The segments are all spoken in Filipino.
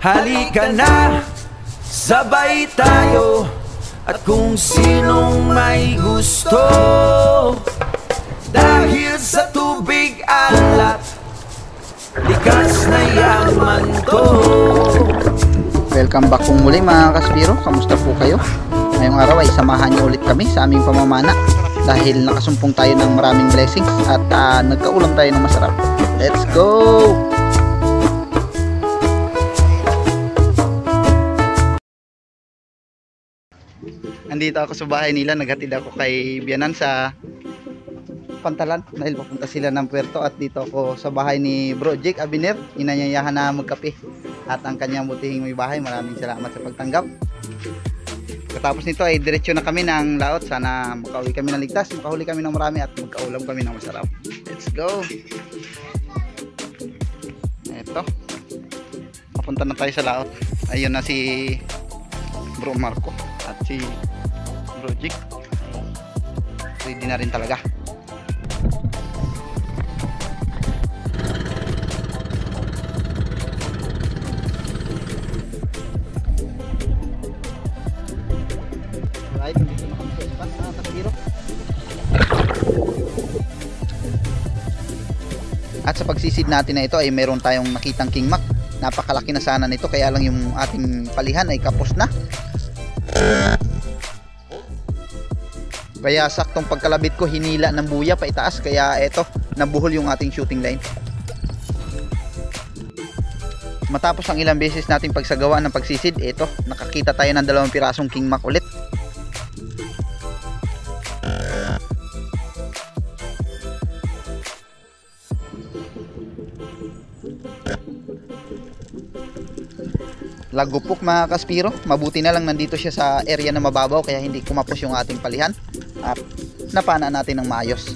Halika na, sabay tayo, at kung sinong may gusto, dahil sa tubig alat, likas na yaman to. Welcome back po muli mga kaspiro. Kamusta po kayo? Ngayong araw ay samahan niyo ulit kami sa aming pamamana dahil nakasumpong tayo ng maraming blessings at nagkaulam tayo ng masarap. Let's go! Andito ako sa bahay nila. Naghatid ako kay Bianan sa Pantalan dahil papunta sila ng puerto, at dito ako sa bahay ni Bro Jake Abiner. Inanyayahan na magkape at ang kanyang butihing may bahay. Maraming salamat sa pagtanggap. Katapos nito ay diretso na kami ng laot. Sana makauwi kami ng ligtas, makahuli kami ng marami at magkaulam kami ng masarap. Let's go! Eto, papunta na tayo sa laot. Ayun na si Bro Marco at si Bro Jake. Ready na rin talaga. Right, dito na kami sa spot, mga kaspiro. At sa pagsisid natin na ito ay meron tayong nakitang King Mac. Napakalaki na sana nito, kaya lang yung ating palihan ay kapos na. Kaya saktong pagkalabit ko hinila ng buya pa itaas, kaya eto nabuhol yung ating shooting line. Matapos ang ilang beses nating pagsagawa ng pagsisid, eto nakakita tayo ng 2 pirasong King Mac ulit. Lagupok mga kaspiro, mabuti na lang nandito siya sa area na mababaw kaya hindi kumapos yung ating palihan at napana natin ng maayos.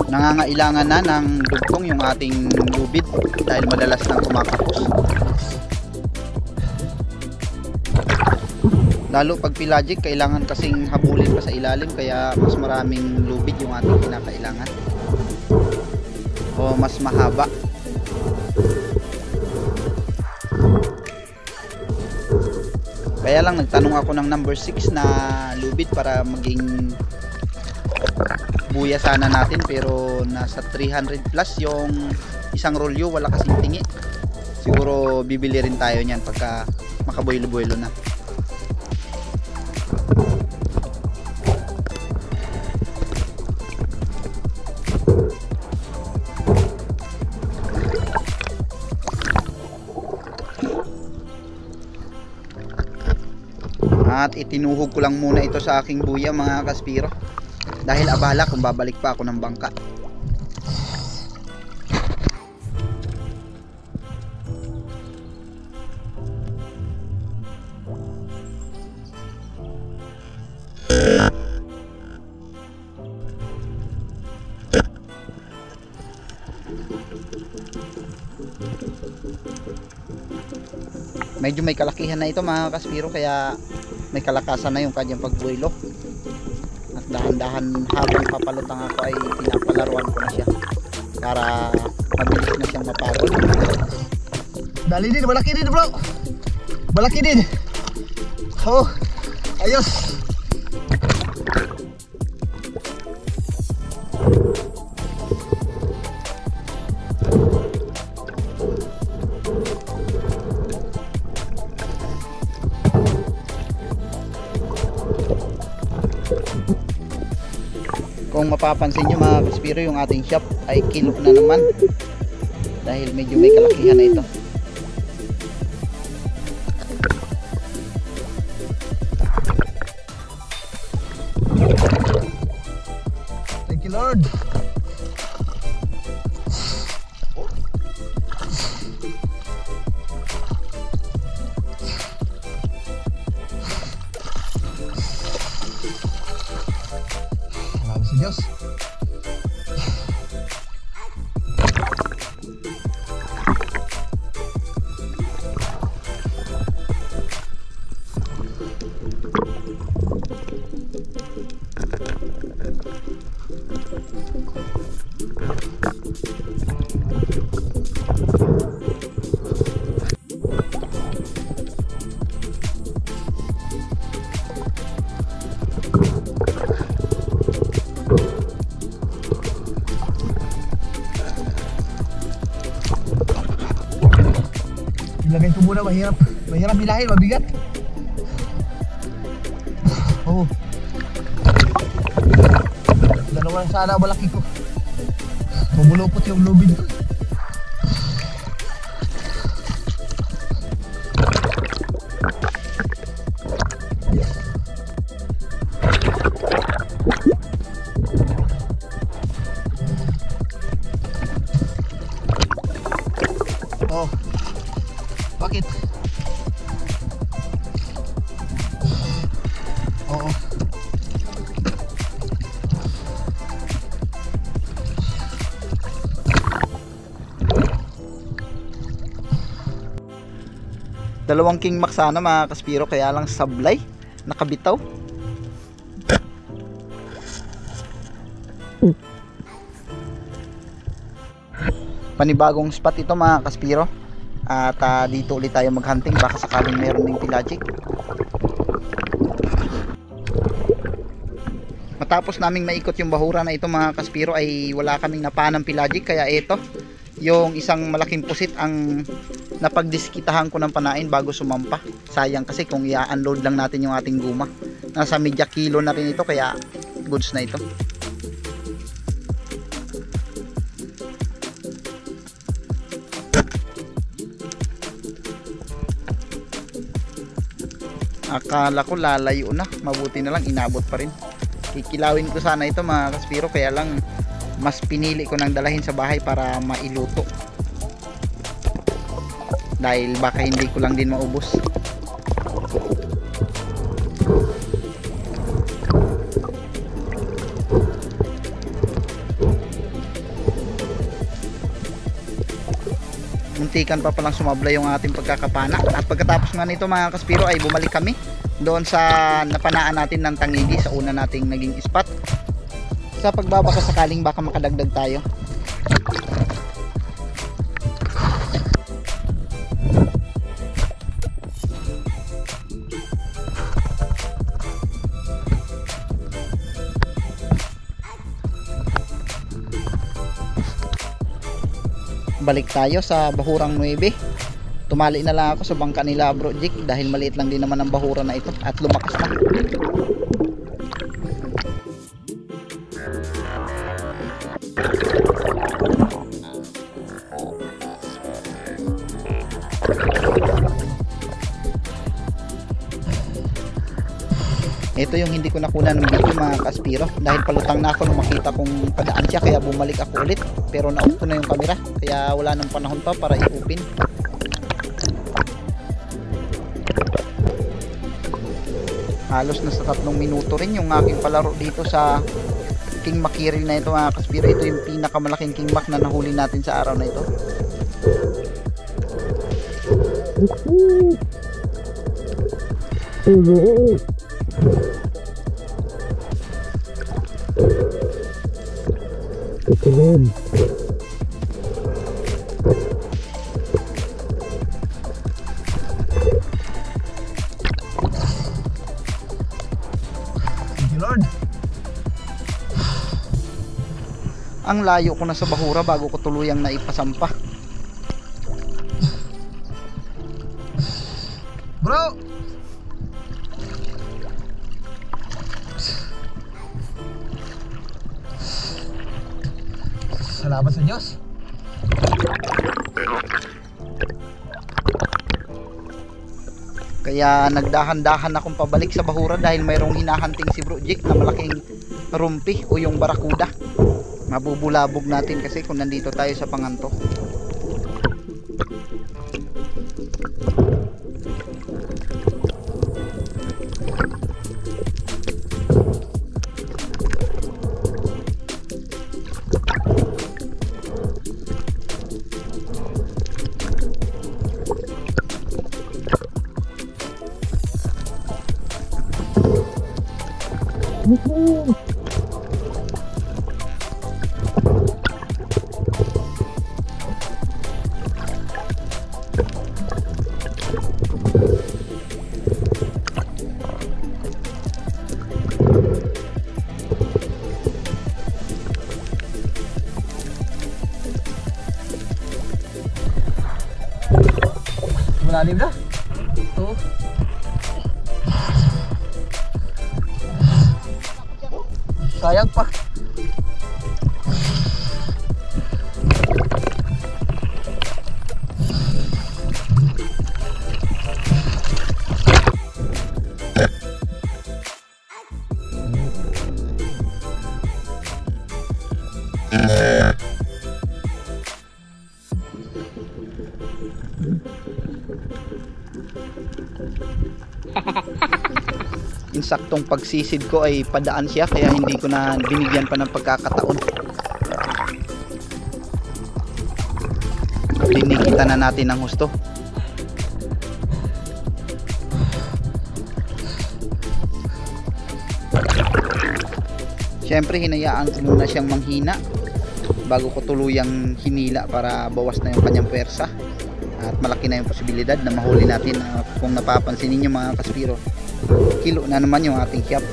Nangangailangan na ng dugtong yung ating lubid dahil madalas nang kumakapos. Lalo pag pelagic, kailangan kasing habulin pa sa ilalim kaya mas maraming lubid yung ating kinakailangan o mas mahaba. Kaya lang nagtanong ako ng number 6 na lubid para maging buya sana natin, pero nasa 300 plus yung isang rolyo, wala kasing tingi. Siguro bibili rin tayo niyan pagka makabuelo-buelo na. At itinuhog ko lang muna ito sa aking buya mga kaspiro dahil abala kung babalik pa ako ng bangka. Medyo may kalakihan na ito mga kaspiro kaya may kalakasan na yung kanyang pagbuelo. At dahan-dahan habang papalutang ako ay pinapalaruan ko na siya para mabilis na siyang mapagod. Dali din, malaki din bro. Malaki din. Oh, ayos. Kung mapapansin nyo mga kaspiro, yung ating shop ay kilok na naman dahil medyo may kalakihan na ito. Thank you Lord. Diyos. muna, mahirap. Mahirap bilahin, mabigat. Oo. Dalawa lang sana malaki ko. Bumulupot yung lubid ko. Oh. Bakit? Oo. Dalawang king mac sana mga kaspiro, kaya lang sablay nakabitaw. Panibagong spot ito mga kaspiro, at dito ulit tayo maghunting, baka sakaling meron ding pelagic. Matapos naming maikot yung bahura na ito mga kaspiro ay wala kaming napanang pelagic, kaya ito yung isang malaking pusit ang napagdiskitahan ko ng panain bago sumampa. Sayang kasi kung i-unload lang natin yung ating guma. Nasa media kilo na rin ito, kaya goods na ito. Akala ko lalayo na, mabuti na lang inabot pa rin. Kikilawin ko sana ito mga kaspiro, kaya lang mas pinili ko nang dalahin sa bahay para mailuto, dahil baka hindi ko lang din maubos. Muntikan pa palang sumabla yung ating pagkakapana. At pagkatapos nga nito mga kaspiro ay bumalik kami doon sa napanaan natin ng Tangigi, sa una nating naging spot, sa pagbabaka sakaling baka makadagdag tayo. Balik tayo sa bahurang 9. Tumali na lang ako sa bangka nila Bro Jake, dahil maliit lang din naman ang bahura na ito at lumakas na. Ito yung hindi ko nakuna ng video mga kaspiro, dahil palutang na ako nung makita kong padaan siya, kaya bumalik ako ulit, pero na-off ko na yung camera, kaya wala nang panahon pa para i-open. Halos na sa 3 minuto rin yung aking palaro dito sa king mackerel na ito mga kaspiro. Ito yung pinakamalaking king mac na nahuli natin sa araw na ito. Lord. Ang layo ko na sa bahura bago ko tuluyang naipasampa. Bro. Salamat sa Diyos. Kaya nagdahan-dahan akong pabalik sa bahura dahil mayroong hinahanting si Bro Jake na malaking rumpi o yung barakuda. Mabubulabog natin kasi kung nandito tayo sa panganto. malalim na. Oo. Sayang pa. Insaktong pagsisid ko ay padaan siya, kaya hindi ko na binigyan pa ng pagkakataon. Dinikita na natin ng husto. Siyempre hinayaan ko muna siyang manghina bago ko tuluyang hinila para bawas na yung kanyang pwersa. At malaki na yung posibilidad na mahuli natin. Kung napapansin ninyo mga kaspiro, kilo na naman yung ating siyap.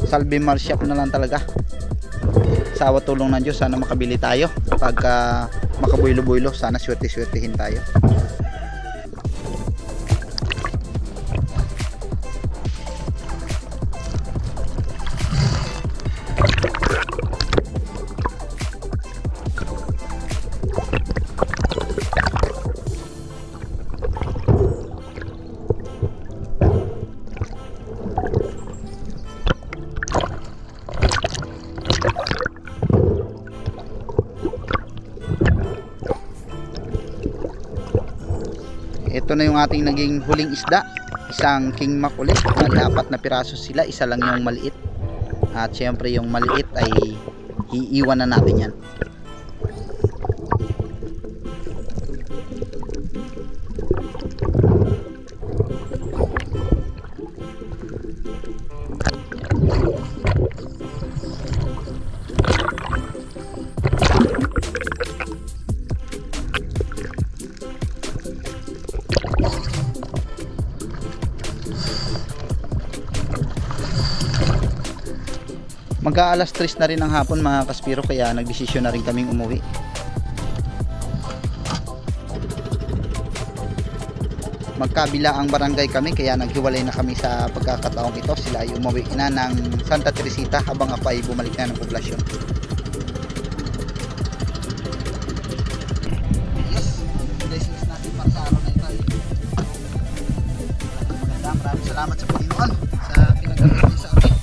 Salvimar siyap na lang talaga. Sa awa tulong ng Diyos, sana makabili tayo. Pagka makabuylo-buylo, sana swerte-swertehin tayo. Ito na yung ating naging huling isda, isang king mac ulit. Apat na piraso sila, isa lang yung maliit. At syempre yung maliit ay iiwan na natin yan. Mag-aalas 3 na rin ng hapon mga kaspiro, kaya nagdesisyon na rin kaming umuwi. Magkabila ang barangay kami, kaya naghiwalay na kami sa pagkakataong ito. Sila ay umuwi na ng Santa Teresita habang ako ay bumalik na ng poblasyon. Yes, blessings natin para sa araw na ito. Maraming salamat sa Panginoon sa pinagagawa niya sa amin.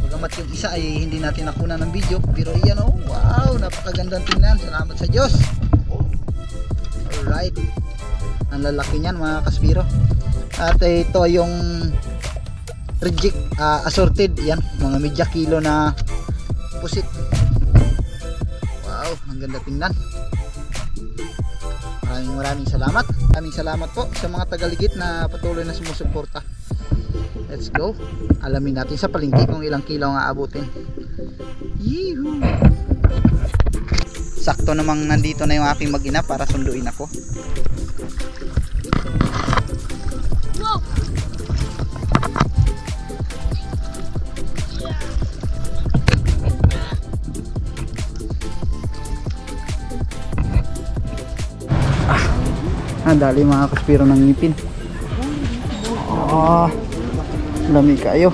Bagamat yung isa ay hindi natin nakuha ng video, pero iyan oh, wow, napakagandang tingnan. Salamat sa Diyos. Alright, ang lalaki niyan mga kaspiro. At ito yung reject assorted, yan, mga media kilo na pusit. Wow, ang ganda tingnan. Maraming salamat. Maraming salamat po sa mga tagaligit na patuloy na sumusuporta. Let's go. Alamin natin sa palengke kung ilang kilo ang aabutin. Yehoo! Sakto namang nandito na yung aking mag-ina para sunduin ako. Wow! Dali mga kaspiro ng ngipin. Lamig kayo.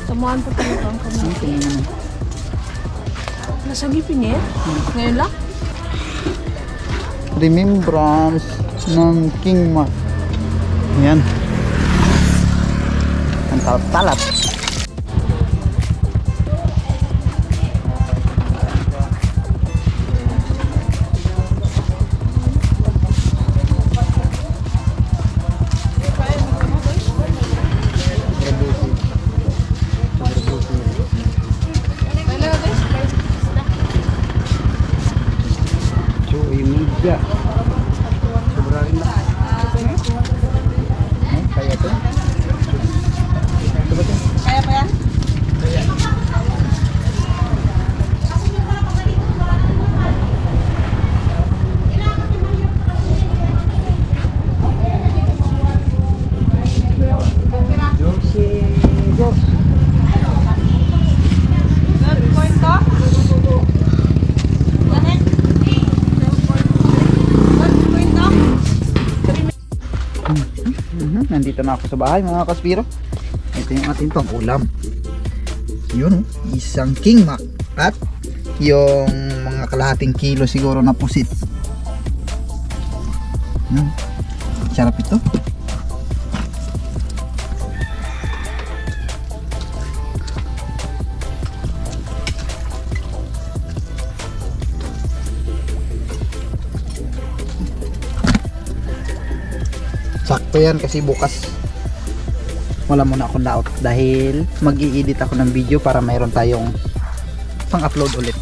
Tamuan po tayo ang kami. Nasa ngipin eh? Ngayon lang? Remembrance ng King Mac. Yan. Ang talat-talat. Ya. Sobrarin na. Kaya to? Ito ba ito? Kaya pa yan? Kaya. na ako sa bahay mga kaspiro. Ito yung ating pang ulam. Yun, isang King Mac at yung mga kalahating kilo siguro na pusit. Sarap ito. Sakto yan kasi bukas wala muna akong laot dahil mag-i-edit ako ng video para mayroon tayong pang-upload ulit.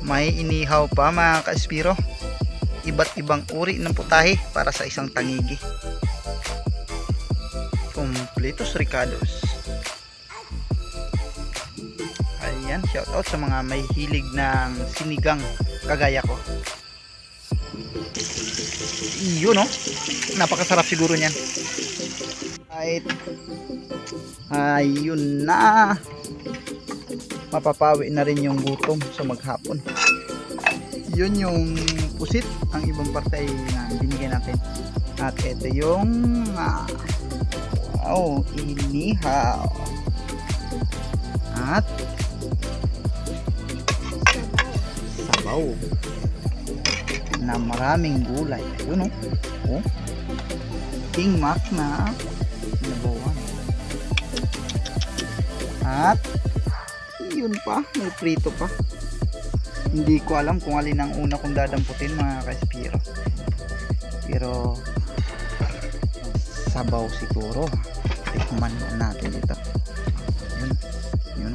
May inihaw pa mga ka-Espiro. Iba't ibang uri ng putahe para sa isang tangigi. Completos Ricados. Ayan, shout out sa mga may hilig ng sinigang kagaya ko. Yun oh, napakasarap siguro niyan. Right. Ayun na. Mapapawi na rin yung gutom sa maghapon. Yun yung pusit, ang ibang parte na binigay natin. At ito yung inihaw. At sabaw na maraming gulay. Ayun oh. King Mac na nabawan. At yun pa, may prito pa. Hindi ko alam kung alin ang una kong dadamputin mga ka-Espiro. Pero sabaw siguro. Tikman natin ito. Yun.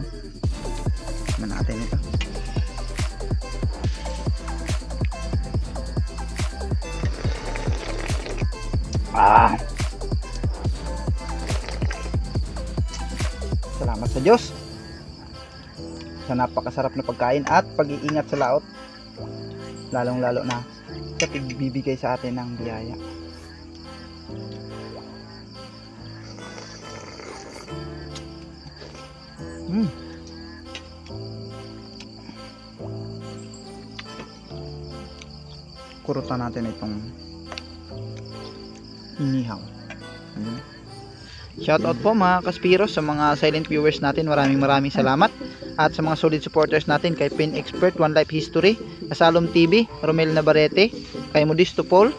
Tikman natin ito. Salamat sa Diyos sa napakasarap na pagkain at pag-iingat sa laot, lalong lalo na sa pagbibigay sa atin ng biyaya. Kurutan natin itong inihaw. Shoutout po mga ka-Espiro sa mga silent viewers natin. Maraming salamat. At sa mga solid supporters natin kay Pin Expert, One Life History, Kasalom TV, Romel Navarrete, kay Modisto Paul,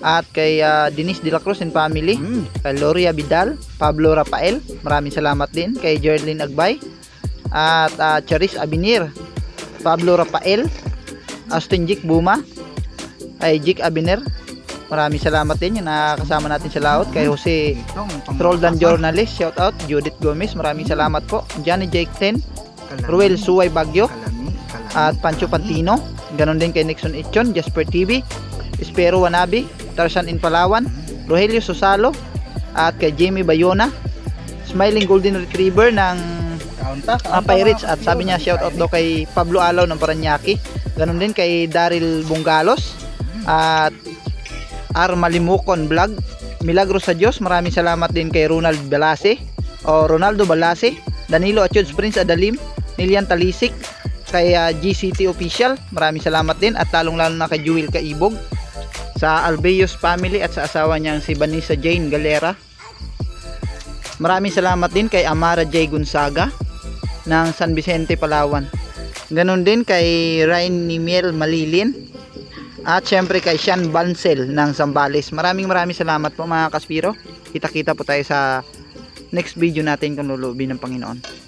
at kay Denise De La Cruz and family, kay Loria Vidal, Pablo Rafael, maraming salamat din, kay Jerlyn Agbay, at Charis Abinir, Pablo Rafael, Austin Jik Buma, kay Jik Abiner, maraming salamat din yung nakasama natin sa laot, kay Jose Roldan Journalist, shout out, Judith Gomez, maraming salamat po, Johnny Jake 10, Ruel Suway Bagyo, at Pancho Pantino, ganon din kay Nixon Itchon, Jasper TV, Espero Wanabi, Tarzan in Palawan, Rogelio Sosalo, at kay Jamie Bayona, Smiling Golden Retriever ng Pirates, at sabi niya shout out daw kay Pablo Alaw ng Paranaque, ganon din kay Daryl Bungalos, at Malimukon Vlog, Milagro sa Diyos, maraming salamat din kay Ronaldo Balase, Danilo Achuds Prince Adalim, Nilian Talisik, kay GCT Official, maraming salamat din, at lalong lalo na kay Jewel Kaibog, sa Albeos family at sa asawa niyang si Vanessa Jane Galera. Maraming salamat din kay Amara J. Gonzaga ng San Vicente, Palawan. Ganon din kay Ryan Nimiel Malilin, at syempre kay Sean Bansel ng Zambales. Maraming salamat po mga ka-Espiro. Kita-kita po tayo sa next video natin kung lulubin ng Panginoon.